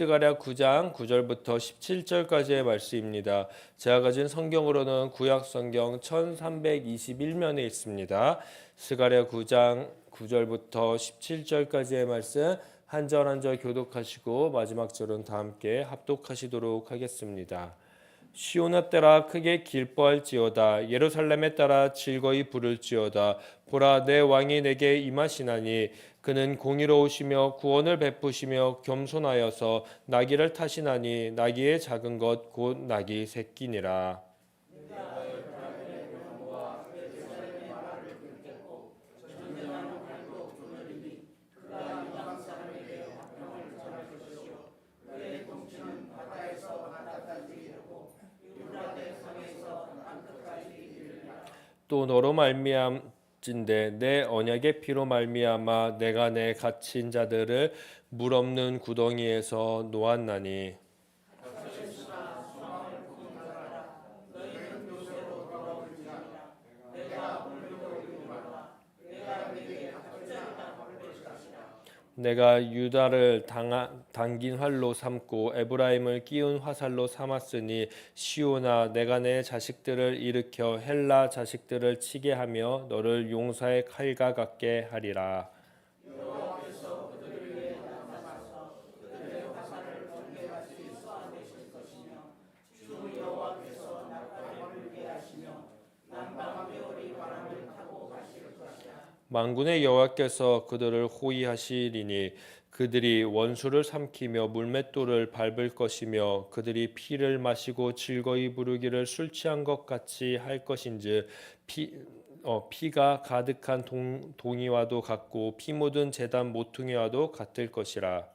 스가랴 9장 9절부터 17절까지의 말씀입니다. 제가 가진 성경으로는 구약 성경 1321면에 있습니다. 스가랴 9장 9절부터 17절까지의 말씀 한 절 한 절 교독하시고 마지막 절은 다 함께 합독하시도록 하겠습니다. 시온아 따라 크게 기뻐할지어다. 예루살렘에 따라 즐거이 부를지어다. 보라, 내 왕이 내게 임하시나니 그는 공의로우시며 구원을 베푸시며 겸손하여서 나귀를 타시나니 나귀의 작은 것 곧 나귀 새끼니라. 또 너로 말미암진대 내 언약의 피로 말미암아 내가 내 갇힌 자들을 물 없는 구덩이에서 놓았나니. 내가 유다를 당긴 활로 삼고 에브라임을 끼운 화살로 삼았으니 시온아, 내가 내 자식들을 일으켜 헬라 자식들을 치게 하며 너를 용사의 칼과 같게 하리라. 만군의 여호와께서 그들을 호위하시리니 그들이 원수를 삼키며 물맷돌을 밟을 것이며 그들이 피를 마시고 즐거이 부르기를 술 취한 것 같이 할 것인즉 피가 가득한 동이와도 같고 피 묻은 제단 모퉁이와도 같을 것이라.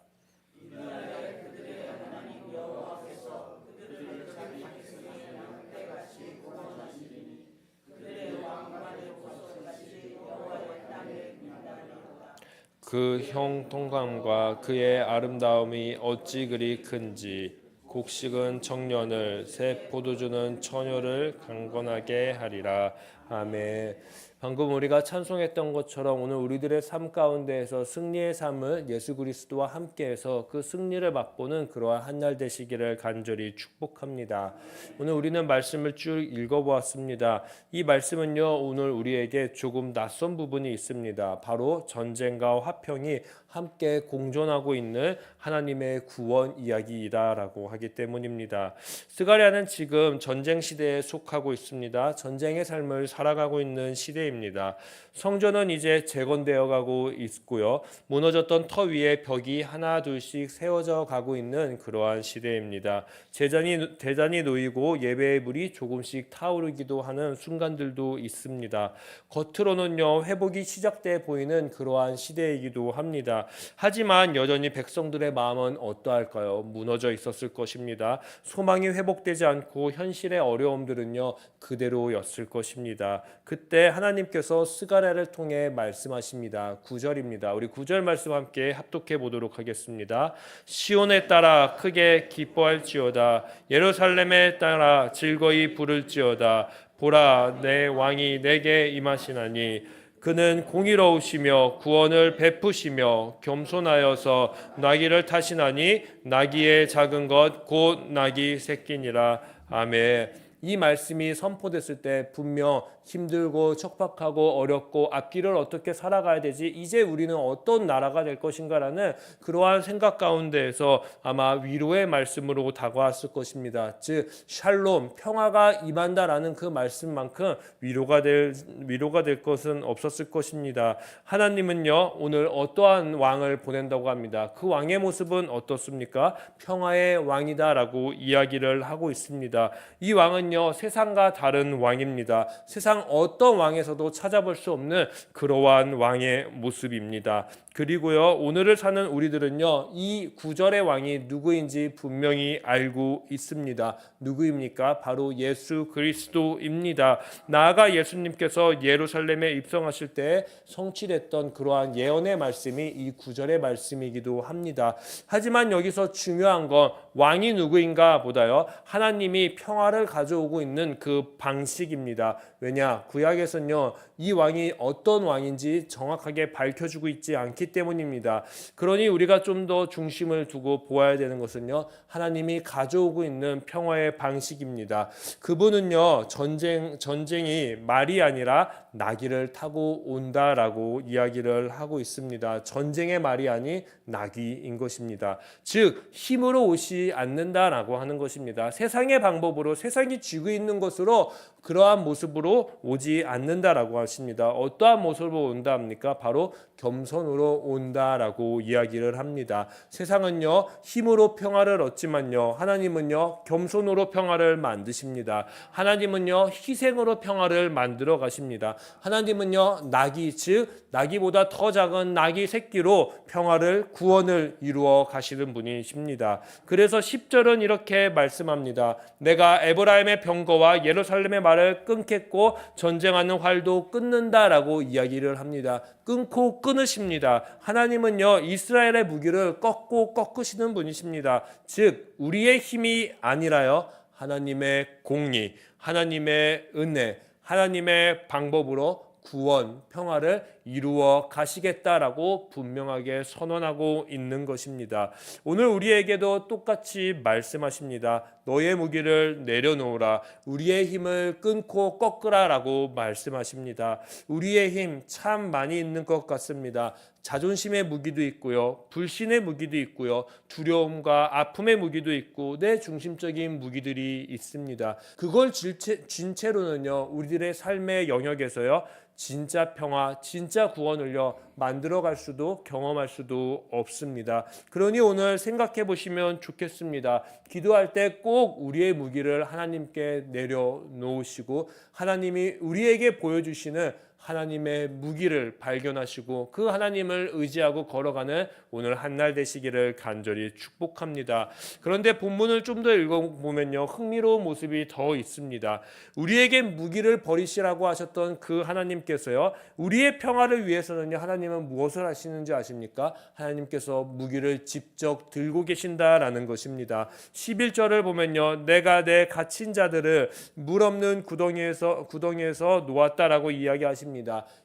그 형통감과 그의 아름다움이 어찌 그리 큰지. 곡식은 청년을 새 포도주는 처녀를 강건하게 하리라. 아멘. 방금 우리가 찬송했던 것처럼 오늘 우리들의 삶 가운데에서 승리의 삶을 예수 그리스도와 함께해서 그 승리를 맛보는 그러한 한 날 되시기를 간절히 축복합니다. 오늘 우리는 말씀을 쭉 읽어보았습니다. 이 말씀은요, 오늘 우리에게 조금 낯선 부분이 있습니다. 바로 전쟁과 화평이 함께 공존하고 있는 하나님의 구원 이야기이다라고 하기 때문입니다. 스가랴는 지금 전쟁 시대에 속하고 있습니다. 전쟁의 삶을 살아가고 있는 시대입니다. 성전은 이제 재건되어 가고 있고요. 무너졌던 터 위에 벽이 하나 둘씩 세워져 가고 있는 그러한 시대입니다. 대잔이 놓이고 예배의 물이 조금씩 타오르기도 하는 순간들도 있습니다. 겉으로는요, 회복이 시작돼 보이는 그러한 시대이기도 합니다. 하지만 여전히 백성들의 마음은 어떠할까요? 무너져 있었을 것입니다. 소망이 회복되지 않고 현실의 어려움들은요, 그대로였을 것입니다. 그때 하나님께서 스가랴를 통해 말씀하십니다. 9절입니다. 우리 9절 말씀 함께 합독해 보도록 하겠습니다. 시온에 따라 크게 기뻐할지어다. 예루살렘에 따라 즐거이 부를지어다. 보라, 내 왕이 내게 임하시나니 그는 공의로우시며 구원을 베푸시며 겸손하여서 나귀를 타시나니 나귀의 작은 것 곧 나귀 새끼니라. 아멘. 이 말씀이 선포됐을 때 분명 힘들고 척박하고 어렵고 앞길을 어떻게 살아가야 되지? 이제 우리는 어떤 나라가 될 것인가라는 그러한 생각 가운데에서 아마 위로의 말씀으로 다가왔을 것입니다. 즉 샬롬, 평화가 임한다라는 그 말씀만큼 위로가 될 것은 없었을 것입니다. 하나님은요, 오늘 어떠한 왕을 보낸다고 합니다. 그 왕의 모습은 어떻습니까? 평화의 왕이다라고 이야기를 하고 있습니다. 이 왕은요, 세상과 다른 왕입니다. 세상 어떤 왕에서도 찾아볼 수 없는 그러한 왕의 모습입니다. 그리고요, 오늘을 사는 우리들은요, 이 구절의 왕이 누구인지 분명히 알고 있습니다. 누구입니까? 바로 예수 그리스도입니다. 나아가 예수님께서 예루살렘에 입성하실 때 성취됐던 그러한 예언의 말씀이 이 구절의 말씀이기도 합니다. 하지만 여기서 중요한 건 왕이 누구인가 보다요, 하나님이 평화를 가져오고 가져오고 있는 그 방식입니다. 왜냐? 구약에서는요, 이 왕이 어떤 왕인지 정확하게 밝혀주고 있지 않기 때문입니다. 그러니 우리가 좀 더 중심을 두고 보아야 되는 것은요, 하나님이 가져오고 있는 평화의 방식입니다. 그분은요, 전쟁이 말이 아니라 나귀를 타고 온다라고 이야기를 하고 있습니다. 전쟁의 말이 아닌 나귀인 것입니다. 즉 힘으로 오지 않는다라고 하는 것입니다. 세상의 방법으로, 세상이 쥐고 있는 것으로, 그러한 모습으로 오지 않는다라고 하십니다. 어떠한 모습으로 온다 합니까? 바로 겸손으로 온다라고 이야기를 합니다. 세상은요, 힘으로 평화를 얻지만요, 하나님은요, 겸손으로 평화를 만드십니다. 하나님은요, 희생으로 평화를 만들어 가십니다. 하나님은요, 나귀, 즉 나귀보다 더 작은 나귀 새끼로 평화를, 구원을 이루어 가시는 분이십니다. 그래서 10절은 이렇게 말씀합니다. 내가 에브라임의 병거와 예루살렘의 말을 끊겠고 전쟁하는 활도 끊는다라고 이야기를 합니다. 끊고 끊으십니다. 하나님은요, 이스라엘의 무기를 꺾고 꺾으시는 분이십니다. 즉 우리의 힘이 아니라요, 하나님의 공의, 하나님의 은혜, 하나님의 방법으로 구원, 평화를 이루어 가시겠다라고 분명하게 선언하고 있는 것입니다. 오늘 우리에게도 똑같이 말씀하십니다. 너의 무기를 내려놓으라. 우리의 힘을 끊고 꺾으라라고 말씀하십니다. 우리의 힘 참 많이 있는 것 같습니다. 자존심의 무기도 있고요, 불신의 무기도 있고요, 두려움과 아픔의 무기도 있고, 내 중심적인 무기들이 있습니다. 그걸 진 채로는요, 우리들의 삶의 영역에서요, 진짜 평화, 진짜 구원을요, 만들어갈 수도, 경험할 수도 없습니다. 그러니 오늘 생각해 보시면 좋겠습니다. 기도할 때 꼭 우리의 무기를 하나님께 내려놓으시고, 하나님이 우리에게 보여주시는 하나님의 무기를 발견하시고 그 하나님을 의지하고 걸어가는 오늘 한날 되시기를 간절히 축복합니다. 그런데 본문을 좀 더 읽어보면요, 흥미로운 모습이 더 있습니다. 우리에게 무기를 버리시라고 하셨던 그 하나님께서요, 우리의 평화를 위해서는요, 하나님은 무엇을 하시는지 아십니까? 하나님께서 무기를 직접 들고 계신다라는 것입니다. 11절을 보면요, 내가 내 갇힌 자들을 물 없는 구덩이에서 놓았다라고 이야기하십니다.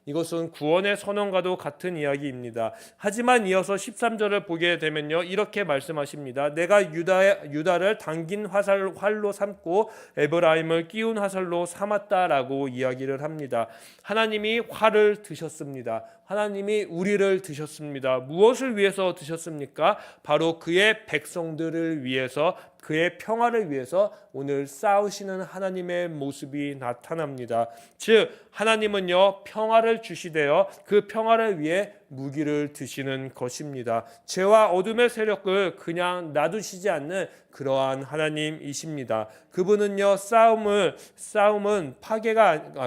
이것은 구원의 선언과도 같은 이야기입니다. 하지만 이어서 13절을 보게 되면요, 이렇게 말씀하십니다. 내가 유다를 당긴 활로 삼고 에브라임을 끼운 화살로 삼았다라고 이야기를 합니다. 하나님이 활을 드셨습니다. 하나님이 우리를 드셨습니다. 무엇을 위해서 드셨습니까? 바로 그의 백성들을 위해서, 그의 평화를 위해서 오늘 싸우시는 하나님의 모습이 나타납니다. 즉 하나님은요, 평화를 주시되어 그 평화를 위해 무기를 드시는 것입니다. 죄와 어둠의 세력을 그냥 놔두시지 않는 그러한 하나님이십니다. 그분은요,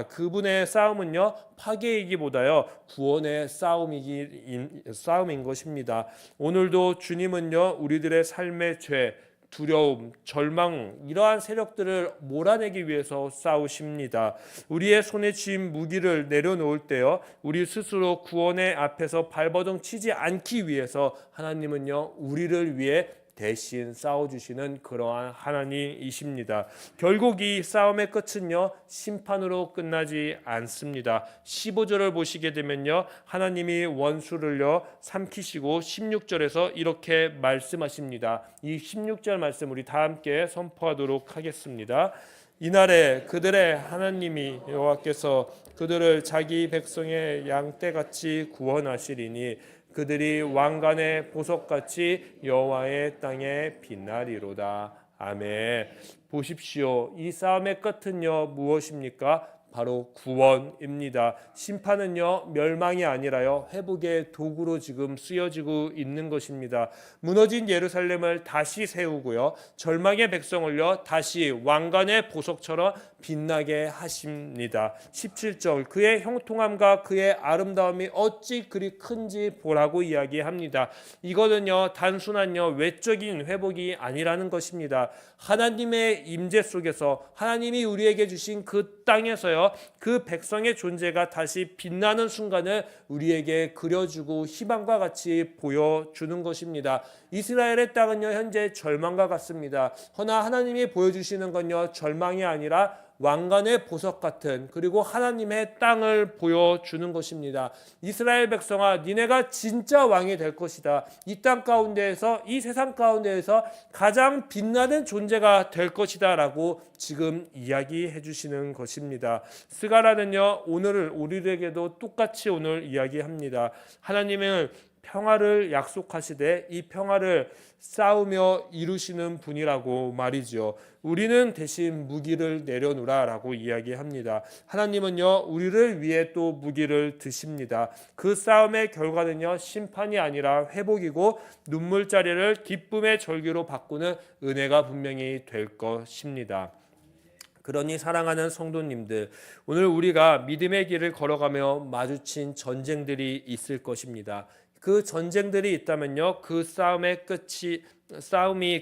그분의 싸움은요, 파괴이기보다요, 구원의 싸움인 것입니다. 오늘도 주님은요, 우리들의 삶의 죄, 두려움, 절망, 이러한 세력들을 몰아내기 위해서 싸우십니다. 우리의 손에 쥔 무기를 내려놓을 때요, 우리 스스로 구원의 앞에서 발버둥 치지 않기 위해서 하나님은요, 우리를 위해 대신 싸워주시는 그러한 하나님이십니다. 결국 이 싸움의 끝은요, 심판으로 끝나지 않습니다. 15절을 보시게 되면요, 하나님이 원수를요 삼키시고 16절에서 이렇게 말씀하십니다. 이 16절 말씀 우리 다 함께 선포하도록 하겠습니다. 이날에 그들의 하나님이 여호와께서 그들을 자기 백성의 양떼같이 구원하시리니 그들이 왕관의 보석같이 여호와의 땅에 빛나리로다. 아멘. 보십시오. 이 싸움의 끝은요, 무엇입니까? 바로 구원입니다. 심판은요, 멸망이 아니라요, 회복의 도구로 지금 쓰여지고 있는 것입니다. 무너진 예루살렘을 다시 세우고요, 절망의 백성을요, 다시 왕관의 보석처럼 빛나게 하십니다. 17절, 그의 형통함과 그의 아름다움이 어찌 그리 큰지 보라고 이야기합니다. 이거는요, 단순한요, 외적인 회복이 아니라는 것입니다. 하나님의 임재 속에서, 하나님이 우리에게 주신 그 땅에서요, 통하여 그 백성의 존재가 다시 빛나는 순간을 우리에게 그려주고 희망과 같이 보여주는 것입니다. 이스라엘의 땅은요 현재 절망과 같습니다. 허나 하나님이 보여주시는 건요 절망이 아니라 왕관의 보석 같은 그리고 하나님의 땅을 보여주는 것입니다. 이스라엘 백성아, 니네가 진짜 왕이 될 것이다. 이 땅 가운데에서, 이 세상 가운데에서 가장 빛나는 존재가 될 것이다 라고 지금 이야기해 주시는 것입니다. 스가랴는요 오늘 우리에게도 똑같이 오늘 이야기합니다. 하나님은 평화를 약속하시되 이 평화를 싸우며 이루시는 분이라고 말이죠. 우리는 대신 무기를 내려놓으라 라고 이야기합니다. 하나님은요 우리를 위해 또 무기를 드십니다. 그 싸움의 결과는요 심판이 아니라 회복이고 눈물자리를 기쁨의 절규로 바꾸는 은혜가 분명히 될 것입니다. 그러니 사랑하는 성도님들, 오늘 우리가 믿음의 길을 걸어가며 마주친 전쟁들이 있을 것입니다. 그 전쟁들이 있다면요 그 싸움이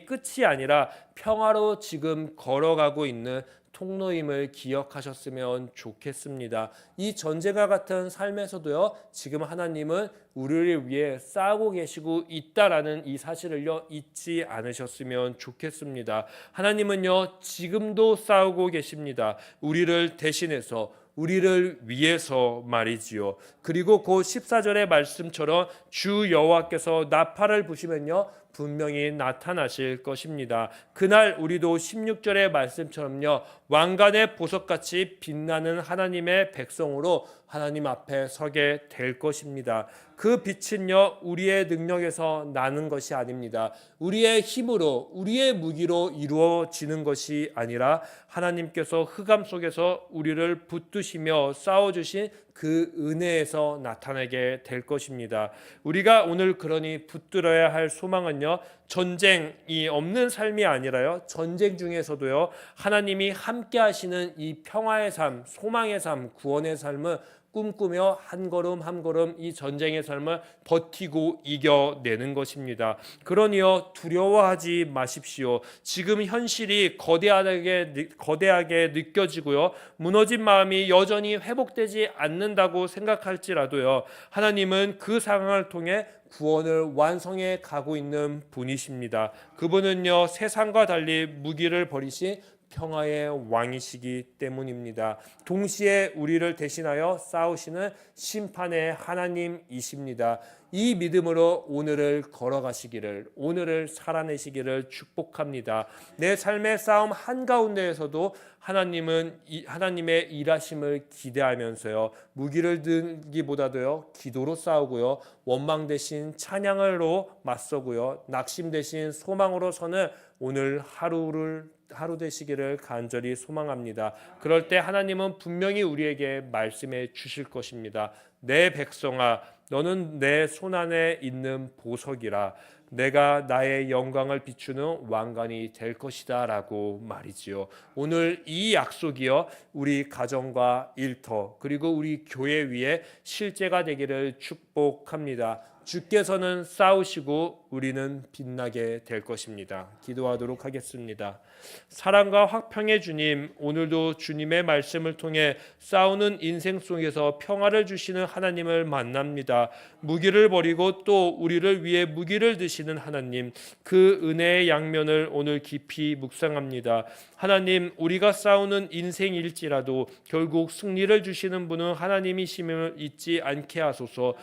끝이 아니라 평화로 지금 걸어가고 있는 통로임을 기억하셨으면 좋겠습니다. 이 전쟁과 같은 삶에서도요 지금 하나님은 우리를 위해 싸우고 계시고 있다라는 이 사실을요 잊지 않으셨으면 좋겠습니다. 하나님은요 지금도 싸우고 계십니다. 우리를 대신해서, 우리를 위해서 말이지요. 그리고 그 14절의 말씀처럼 주 여호와께서 나팔을 부시면요 분명히 나타나실 것입니다. 그날 우리도 16절의 말씀처럼요 왕관의 보석같이 빛나는 하나님의 백성으로 하나님 앞에 서게 될 것입니다. 그 빛은요 우리의 능력에서 나는 것이 아닙니다. 우리의 힘으로, 우리의 무기로 이루어지는 것이 아니라 하나님께서 흑암 속에서 우리를 붙드시며 싸워주신 그 은혜에서 나타나게 될 것입니다. 우리가 오늘 그러니 붙들어야 할 소망은요 전쟁이 없는 삶이 아니라요 전쟁 중에서도요 하나님이 함께 하시는 이 평화의 삶, 소망의 삶, 구원의 삶은 꿈꾸며 한 걸음 한 걸음 이 전쟁의 삶을 버티고 이겨내는 것입니다. 그러니요 두려워하지 마십시오. 지금 현실이 거대하게 느껴지고요 무너진 마음이 여전히 회복되지 않는다고 생각할지라도요 하나님은 그 상황을 통해 구원을 완성해 가고 있는 분이십니다. 그분은요 세상과 달리 무기를 버리신 평화의 왕이시기 때문입니다. 동시에 우리를 대신하여 싸우시는 심판의 하나님이십니다. 이 믿음으로 오늘을 걸어가시기를, 오늘을 살아내시기를 축복합니다. 내 삶의 싸움 한가운데에서도 하나님의 일하심을 기대하면서요 무기를 들기보다도요 기도로 싸우고요 원망 대신 찬양으로 맞서고요 낙심 대신 소망으로 서는 오늘 하루 되시기를 간절히 소망합니다. 그럴 때 하나님은 분명히 우리에게 말씀해 주실 것입니다. 내 백성아, 너는 내 손안에 있는 보석이라. 내가 나의 영광을 비추는 왕관이 될 것이다 라고 말이지요. 오늘 이 약속이요 우리 가정과 일터 그리고 우리 교회 위에 실제가 되기를 축복합니다. 주께서는 싸우시고 우리는 빛나게 될 것입니다. 기도하도록 하겠습니다. 사랑과 화평의 주님, 오늘도 주님의 말씀을 통해 싸우는 인생 속에서 평화를 주시는 하나님을 만납니다. 무기를 버리고 또 우리를 위해 무기를 드시는 하나님, 그 은혜의 양면을 오늘 깊이 묵상합니다. 하나님, 우리가 싸우는 인생일지라도 결국 승리를 주시는 분은 하나님이심을 잊지 않게 하소서.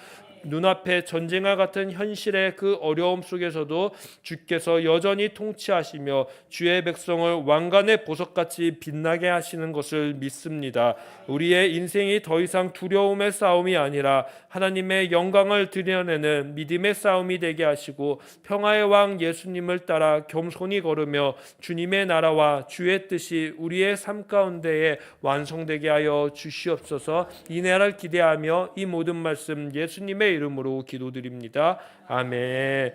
눈앞에 전쟁과 같은 현실의 그 어려움 속에서도 주께서 여전히 통치하시며 주의 백성을 왕관의 보석같이 빛나게 하시는 것을 믿습니다. 우리의 인생이 더 이상 두려움의 싸움이 아니라 하나님의 영광을 드러내는 믿음의 싸움이 되게 하시고 평화의 왕 예수님을 따라 겸손히 걸으며 주님의 나라와 주의 뜻이 우리의 삶 가운데에 완성되게 하여 주시옵소서. 이 나라를 기대하며 이 모든 말씀 예수님의 이름으로 기도드립니다. 아멘.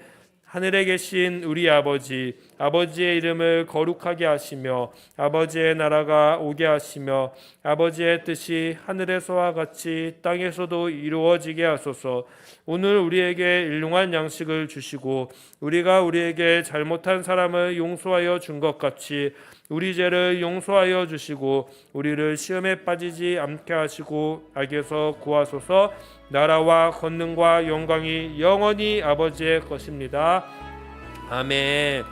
하늘에 계신 우리 아버지, 아버지의 이름을 거룩하게 하시며 아버지의 나라가 오게 하시며 아버지의 뜻이 하늘에서와 같이 땅에서도 이루어지게 하소서. 오늘 우리에게 일용할 양식을 주시고 우리가 우리에게 잘못한 사람을 용서하여 준 것 같이 우리 죄를 용서하여 주시고 우리를 시험에 빠지지 않게 하시고 악에서 구하소서. 나라와 권능과 영광이 영원히 아버지의 것입니다. 아멘.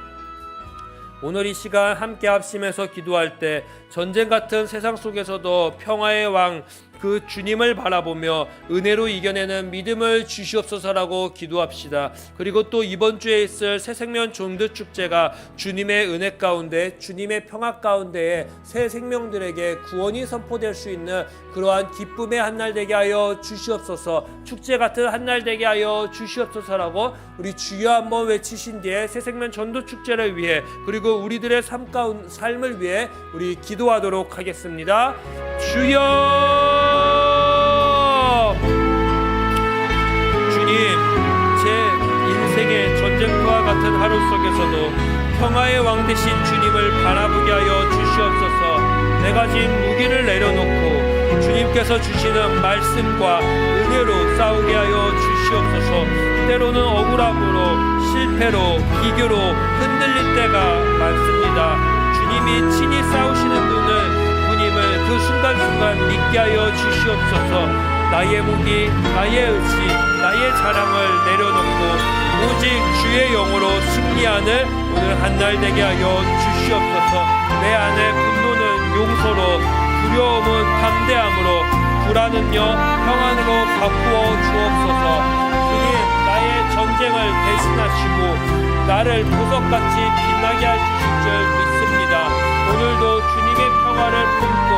오늘 이 시간 함께 합심해서 기도할 때 전쟁 같은 세상 속에서도 평화의 왕 그 주님을 바라보며 은혜로 이겨내는 믿음을 주시옵소서라고 기도합시다. 그리고 또 이번 주에 있을 새생명 종교 축제가 주님의 은혜 가운데 주님의 평화 가운데에 새 생명들에게 구원이 선포될 수 있는 그러한 기쁨의 한날 되게 하여 주시옵소서. 축제 같은 한날 되게 하여 주시옵소서라고 우리 주여 한번 외치신 뒤에 새생명 전도 축제를 위해 그리고 우리들의 삶을 위해 우리 기도하도록 하겠습니다. 주여, 주님, 제 인생의 전쟁터와 같은 하루 속에서도 평화의 왕 되신 주님을 바라보게 하여 주시옵소서. 내가 진 무기를 내려놓고 주님께서 주시는 말씀과 은혜로 싸우게 하여 주시옵소서. 때로는 억울함으로 실패로 비교로 흔들릴 때가 많습니다. 주님이 친히 싸우시는 분임을 그 순간순간 믿게 하여 주시옵소서. 나의 무기, 나의 의지, 나의 자랑을 내려놓고 오직 주의 영으로 승리하는 오늘 한날 되게 하여 주시옵소서. 내 안에 분노는 용서로, 두려움은 담대함으로, 불안은요 평안으로 바꾸어 주옵소서. 주님, 나의 전쟁을 대신하시고 나를 보석같이 빛나게 하실 줄 믿습니다. 오늘도 주님의 평화를 품고